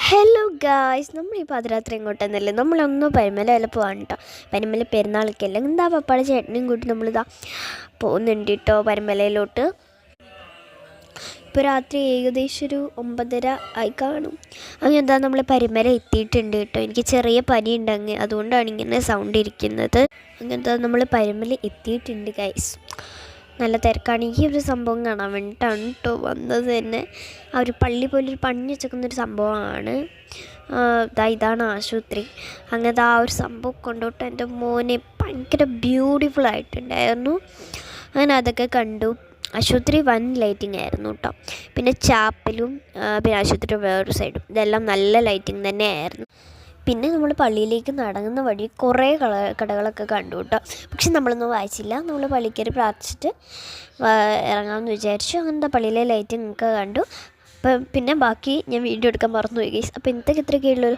Hello guys, നമ്മൾ ഈ പാതിരാത്രി എങ്ങോട്ടെന്നല്ലേ നമ്മളൊന്ന് പരിമല വല്ല പോകാൻ കേട്ടോ. പരിമല പെരുന്നാൾക്കല്ലേ എന്താ പപ്പാടെ ചേട്ടനെയും കൂട്ടി നമ്മളിതാ പോകുന്നുണ്ട് കേട്ടോ പരിമലയിലോട്ട്. ഇപ്പോൾ രാത്രി ഏകദേശം ഒരു 9:30 ആയി കാണും. അങ്ങനെ എന്താ നമ്മൾ പരിമല എത്തിയിട്ടുണ്ട് കേട്ടോ. എനിക്ക് ചെറിയ പനി ഉണ്ടെങ്കിൽ അതുകൊണ്ടാണ് ഇങ്ങനെ സൗണ്ട് ഇരിക്കുന്നത്. അങ്ങനത്തെ നമ്മൾ പരിമല എത്തിയിട്ടുണ്ട് ഗൈസ്. നല്ല തിരക്കാണ്. ഈ ഒരു സംഭവം കാണാൻ വേണ്ടിയിട്ടാണ് കേട്ടോ വന്നത് തന്നെ. ആ ഒരു പള്ളി പോലെ ഒരു പണി വെച്ചേക്കുന്നൊരു സംഭവമാണ്. ഇതാണ് ആശുപത്രി. അങ്ങനത്തെ ആ ഒരു സംഭവം കൊണ്ടോട്ട് എൻ്റെ മോനെ ഭയങ്കര ബ്യൂട്ടിഫുൾ ആയിട്ടുണ്ടായിരുന്നു. അങ്ങനെ അതൊക്കെ കണ്ടു. ആശുപത്രി വൻ ലൈറ്റിംഗ് ആയിരുന്നു കേട്ടോ. പിന്നെ ചാപ്പലും പിന്നെ ആശുപത്രി വേറൊരു സൈഡും ഇതെല്ലാം നല്ല ലൈറ്റിംഗ് തന്നെയായിരുന്നു. പിന്നെ നമ്മൾ പള്ളിയിലേക്ക് നടങ്ങുന്ന വഴി കുറേ കടകളൊക്കെ കണ്ടു കേട്ടോ. പക്ഷെ നമ്മളൊന്നും വായിച്ചില്ല. നമ്മൾ പള്ളിയിൽ കയറി പ്രാർത്ഥിച്ചിട്ട് ഇറങ്ങാമെന്ന് വിചാരിച്ചു. അങ്ങനത്തെ പള്ളിയിലെ ലൈറ്റിംഗ് ഒക്കെ കണ്ടു. അപ്പം പിന്നെ ബാക്കി ഞാൻ വീഡിയോ എടുക്കാൻ മറന്നു പോയി ഗൈസ്. അപ്പോൾ ഇന്നത്തേക്ക് ഇത്രയൊക്കെയുള്ളൂ.